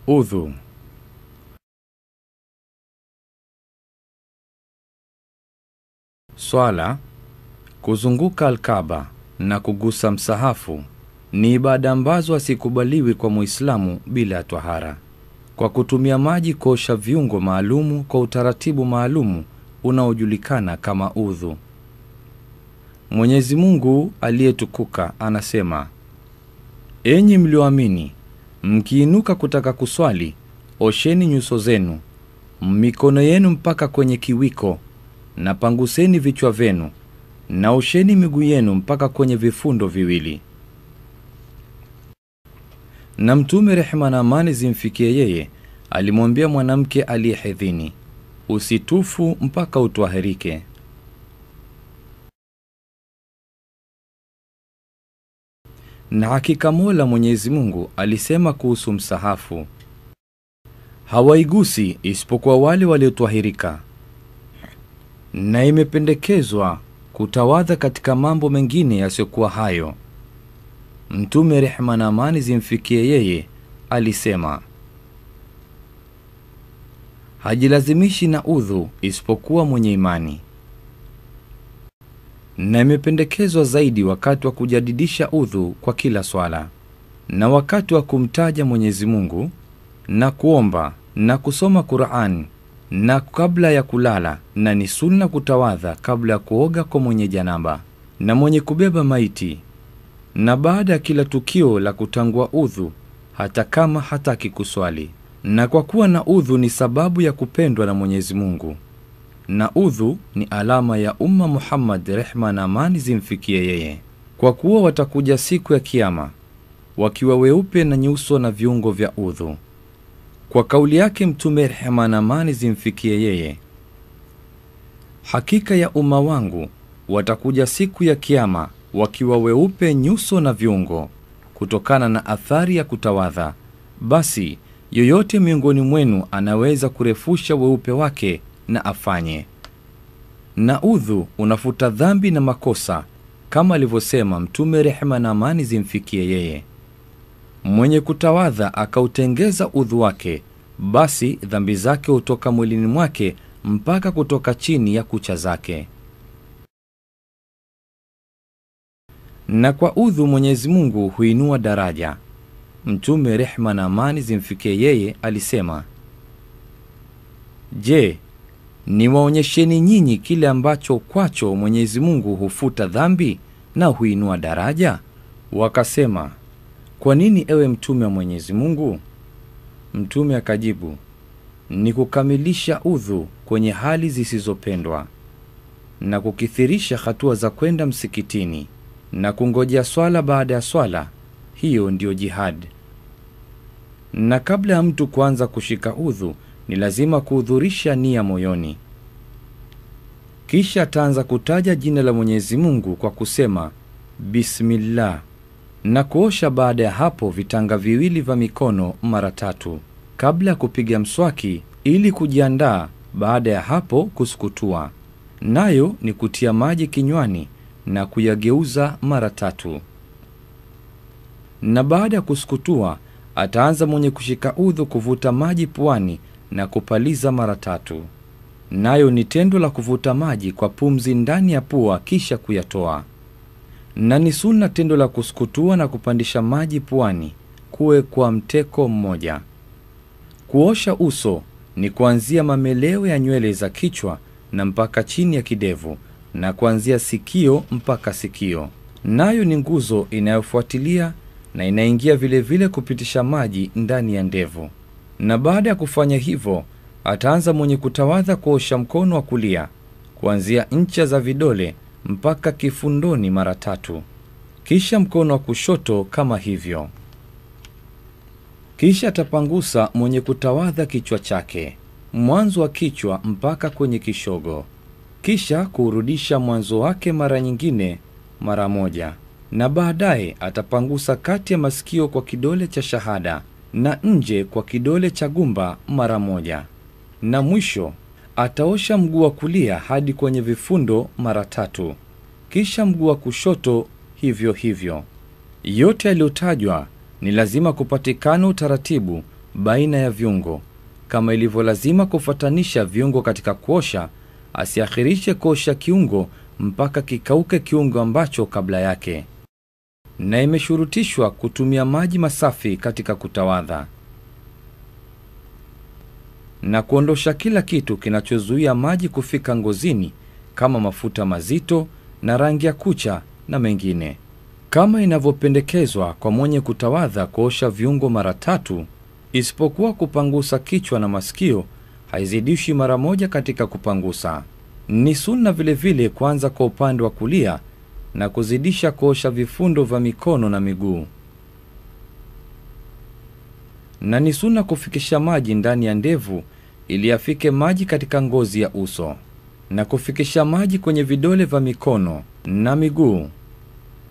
Udhu. Swala, kuzunguka Al-Kaaba na kugusa msahafu ni ibada ambazo hasikubaliwi kwa Muislamu bila ya tahara, kwa kutumia maji kuosha viungo maalumu kwa utaratibu maalumu unaojulikana kama udhu. Mwenyezi Mungu aliyetukuka anasema, enyi mlioamini, mkiinuka kutaka kuswali, osheni nyuso zenu, mikono yenu mpaka kwenye kiwiko, na panguseni vichwa vyenu, na osheni miguu yenu mpaka kwenye vifundo viwili. Na Mtume rehema na amani zimfikie yeye alimwambia mwanamke aliyehedhini, usitufu mpaka utwahirike. Na hakika Mola Mwenyezi Mungu alisema kuhusu msahafu, hawaigusi isipokuwa wale waliotwahirika, na imependekezwa kutawadha katika mambo mengine yasiyokuwa hayo. Mtume rehema na amani zimfikie yeye alisema, hajilazimishi na udhu isipokuwa mwenye imani, na imependekezwa zaidi wakati wa kujadidisha udhu kwa kila swala, na wakati wa kumtaja Mwenyezi Mungu, na kuomba na kusoma Qur'an, na kabla ya kulala, na ni sunna kutawadha kabla ya kuoga kwa mwenye janaba na mwenye kubeba maiti, na baada ya kila tukio la kutangua udhu, hata kama hataki kuswali. Na kwa kuwa na udhu ni sababu ya kupendwa na Mwenyezi Mungu, na udhu ni alama ya umma Muhammad rehma na amani zimfikie yeye, kwa kuwa watakuja siku ya Kiyama wakiwa weupe na nyuso na viungo vya udhu. Kwa kauli yake Mtume rehema na amani zimfikie yeye, hakika ya umma wangu watakuja siku ya Kiyama wakiwa weupe nyuso na viungo, kutokana na athari ya kutawadha. Basi yoyote miongoni mwenu anaweza kurefusha weupe wake na afanye. Na udhu unafuta dhambi na makosa, kama alivyosema Mtume rehema na amani zimfikie yeye, mwenye kutawadha akautengeza udhu wake, basi dhambi zake hutoka mwilini mwake mpaka kutoka chini ya kucha zake. Na kwa udhu Mwenyezi Mungu huinua daraja. Mtume rehema na amani zimfikie yeye alisema, je, niwaonyesheni nyinyi kile ambacho kwacho Mwenyezi Mungu hufuta dhambi na huinua daraja? Wakasema, kwa nini ewe Mtume wa Mwenyezi Mungu? Mtume akajibu, ni kukamilisha udhu kwenye hali zisizopendwa, na kukithirisha hatua za kwenda msikitini, na kungojea swala baada ya swala, hiyo ndiyo jihad. Na kabla ya mtu kuanza kushika udhu, ni lazima kuhudhurisha nia moyoni. Kisha ataanza kutaja jina la Mwenyezi Mungu kwa kusema Bismillah, na kuosha baada ya hapo vitanga viwili vya mikono mara 3 kabla ya kupiga mswaki ili kujiandaa. Baada ya hapo kusukutua, nayo ni kutia maji kinywani na kuyageuza mara 3. Na baada ya kusukutua, ataanza mwenye kushika udhu kuvuta maji puani na kupaliza mara 3. Nayo ni tendo la kuvuta maji kwa pumzi ndani ya pua kisha kuyatoa. Na ni sunna tendo la kusukutua na kupandisha maji puani kuwe kwa mteko mmoja. Kuosha uso ni kuanzia mameleo ya nywele za kichwa na mpaka chini ya kidevu, na kuanzia sikio mpaka sikio. Nayo ni nguzo inayofuatilia na inaingia vile vile kupitisha maji ndani ya ndevu. Na baada ya kufanya hivyo, ataanza mwenye kutawadha kuosha mkono wa kulia kuanzia ncha za vidole mpaka kifundoni mara 3, kisha mkono wa kushoto kama hivyo. Kisha atapangusa mwenye kutawadha kichwa chake, mwanzo wa kichwa mpaka kwenye kishogo, kisha kurudisha mwanzo wake mara nyingine mara 1, na baadaye atapangusa kati ya masikio kwa kidole cha shahada na nje kwa kidole cha gumba mara 1, na mwisho ataosha mguu wa kulia hadi kwenye vifundo mara 3, kisha mguu wa kushoto hivyo hivyo. Yote yaliyotajwa ni lazima kupatikana utaratibu baina ya viungo. Kama ilivyo lazima kufatanisha viungo katika kuosha, asiakhirishe kuosha kiungo mpaka kikauke kiungo ambacho kabla yake. Na imeshurutishwa kutumia maji masafi katika kutawadha, na kuondosha kila kitu kinachozuia maji kufika ngozini kama mafuta mazito na rangi ya kucha na mengine. Kama inavyopendekezwa kwa mwenye kutawadha kuosha viungo mara 3, isipokuwa kupangusa kichwa na masikio, haizidishi mara moja katika kupangusa. Ni sunna vile vile kuanza kwa upande wa kulia na kuzidisha kuosha vifundo vya mikono na miguu. Na ni sunna kufikisha maji ndani ya ndevu ili yafike maji katika ngozi ya uso, na kufikisha maji kwenye vidole vya mikono na miguu.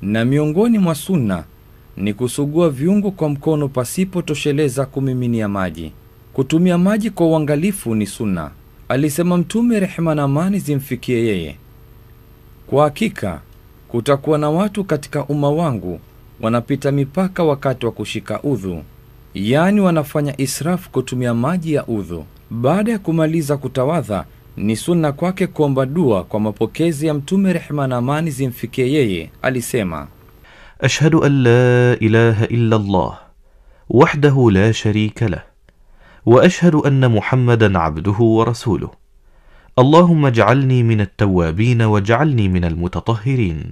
Na miongoni mwa sunna ni kusugua viungo kwa mkono pasipo tosheleza kumiminia maji. Kutumia maji kwa uangalifu ni sunna. Alisema Mtume, rehema na amani zimfikie yeye, kwa hakika kutakuwa na watu katika umma wangu wanapita mipaka wakati wa kushika udhu, yani wanafanya israfu kutumia maji ya udhu. Baada ya kumaliza kutawadha, ni sunna kwake kuomba dua kwa mapokezi ya Mtume, rehema na amani zimfikie yeye. Alisema: ashhadu an la ilaha illa Allah wahdahu la sharika lah wa ashhadu anna Muhammadan abduhu wa rasuluh. Allahumma ij'alni min at-tawwabin waj'alni min al-mutatahhirin.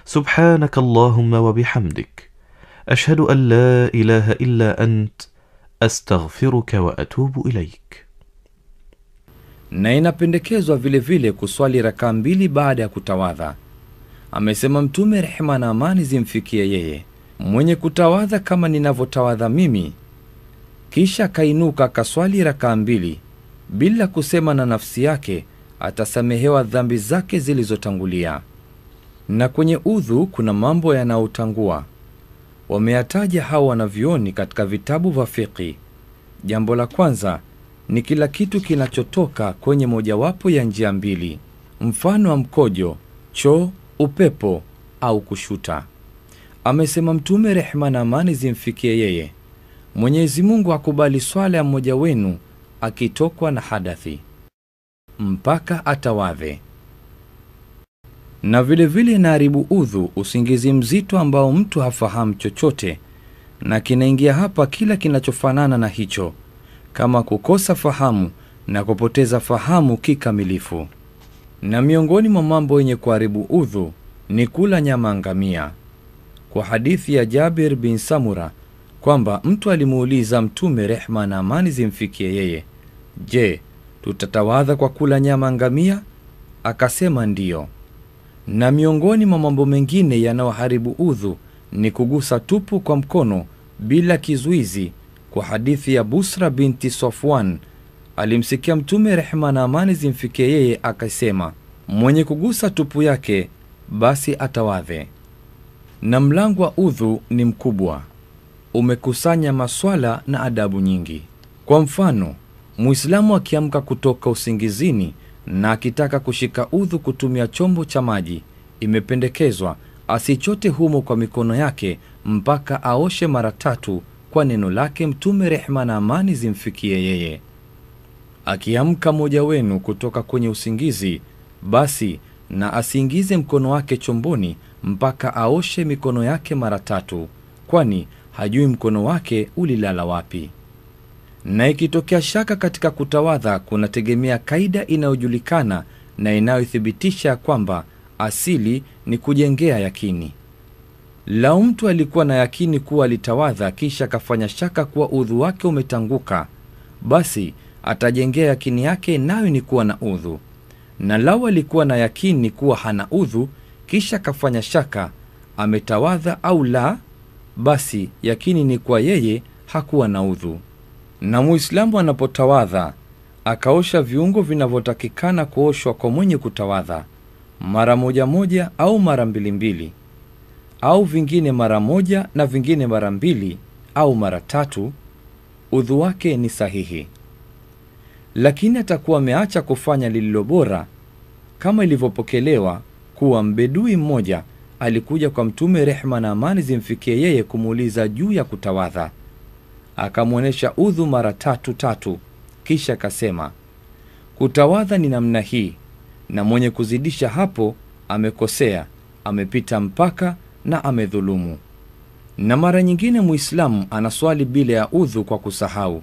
Subhanaka Allahumma wa bihamdik ashhadu an la ilaha illa ant astaghfiruka wa atubu ilaik. Na inapendekezwa vile vile kuswali rakaa 2 baada ya kutawadha. Amesema Mtume, rehema na amani zimfikie yeye, mwenye kutawadha kama ninavyotawadha mimi, kisha kainuka kaswali rakaa 2 bila kusema na nafsi yake, atasamehewa dhambi zake zilizotangulia. Na kwenye udhu kuna mambo yanayotangua. Wameyataja hao wanavyuoni katika vitabu vya fiqh. Jambo la kwanza ni kila kitu kinachotoka kwenye mojawapo ya njia 2, mfano wa mkojo, choo, upepo au kushuta. Amesema Mtume, rehema na amani zimfikie yeye, Mwenyezi Mungu akubali swala ya mmoja wenu akitokwa na hadathi mpaka atawadhe. Na vile vile inaharibu udhu usingizi mzito ambao mtu hafahamu chochote, na kinaingia hapa kila kinachofanana na hicho, kama kukosa fahamu na kupoteza fahamu kikamilifu. Na miongoni mwa mambo yenye kuharibu udhu ni kula nyama ngamia, kwa hadithi ya Jabir bin Samura kwamba mtu alimuuliza Mtume, rehema na amani zimfikie yeye, je, tutatawadha kwa kula nyama ngamia? Akasema ndiyo. Na miongoni mwa mambo mengine yanayoharibu udhu ni kugusa tupu kwa mkono bila kizuizi, kwa hadithi ya Busra binti Safwan, alimsikia Mtume, rehema na amani zimfikie yeye, akasema, mwenye kugusa tupu yake basi atawadhe. Na mlango wa udhu ni mkubwa, umekusanya maswala na adabu nyingi. Kwa mfano, Muislamu akiamka kutoka usingizini na akitaka kushika udhu kutumia chombo cha maji, imependekezwa asichote humo kwa mikono yake mpaka aoshe mara 3 kwa neno lake Mtume, rehema na amani zimfikie yeye. Akiamka mmoja wenu kutoka kwenye usingizi, basi na asiingize mkono wake chomboni mpaka aoshe mikono yake mara 3, kwani hajui mkono wake ulilala wapi. Na ikitokea shaka katika kutawadha, kunategemea kaida inayojulikana na inayothibitisha kwamba asili ni kujengea yakini. Lau mtu alikuwa na yakini kuwa alitawadha kisha kafanya shaka kuwa udhu wake umetanguka, basi atajengea yakini yake nayo ni kuwa na udhu. Na lau alikuwa na yakini kuwa hana udhu kisha kafanya shaka ametawadha au la, basi yakini ni kuwa yeye hakuwa na udhu. Na Muislamu anapotawadha akaosha viungo vinavyotakikana kuoshwa kwa mwenye kutawadha, mara 1 au mara 2 au vingine mara 1 na vingine mara 2 au mara 3, udhu wake ni sahihi. Lakini atakuwa ameacha kufanya lililo bora, kama ilivyopokelewa kuwa mbedui mmoja alikuja kwa Mtume, rehema na amani zimfikie yeye, kumuuliza juu ya kutawadha. akamwonyesha udhu mara 3, kisha akasema, kutawadha ni namna hii, na mwenye kuzidisha hapo amekosea, amepita mpaka na amedhulumu. Na mara nyingine Muislamu anaswali bila ya udhu kwa kusahau,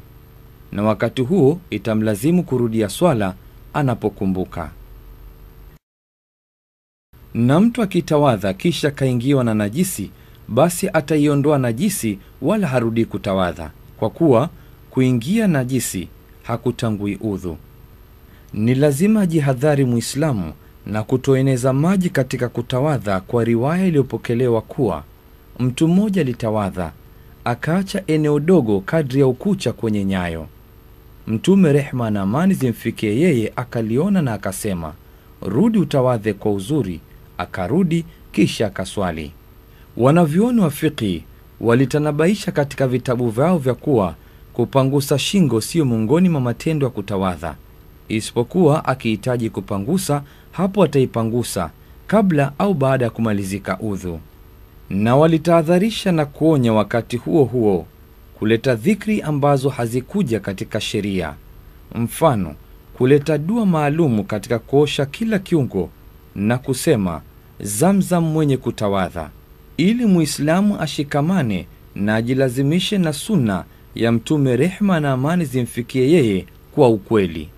na wakati huo itamlazimu kurudia swala anapokumbuka. Na mtu akitawadha kisha kaingiwa na najisi, basi ataiondoa najisi wala harudi kutawadha, kwa kuwa kuingia najisi hakutangui udhu. Ni lazima jihadhari Muislamu na kutoeneza maji katika kutawadha, kwa riwaya iliyopokelewa kuwa mtu mmoja alitawadha akaacha eneo dogo kadri ya ukucha kwenye nyayo. Mtume rehma na amani zimfikie yeye akaliona na akasema, rudi utawadhe kwa uzuri. Akarudi kisha akaswali. Wanavyuoni wa fiqh walitanabaisha katika vitabu vyao vya kuwa kupangusa shingo sio miongoni mwa matendo ya kutawadha, isipokuwa akihitaji kupangusa, hapo ataipangusa kabla au baada ya kumalizika udhu. Na walitahadharisha na kuonya wakati huo huo kuleta dhikri ambazo hazikuja katika sheria, mfano kuleta dua maalumu katika kuosha kila kiungo na kusema Zamzam mwenye kutawadha, ili Muislamu ashikamane na ajilazimishe na sunna ya Mtume rehma na amani zimfikie yeye kwa ukweli.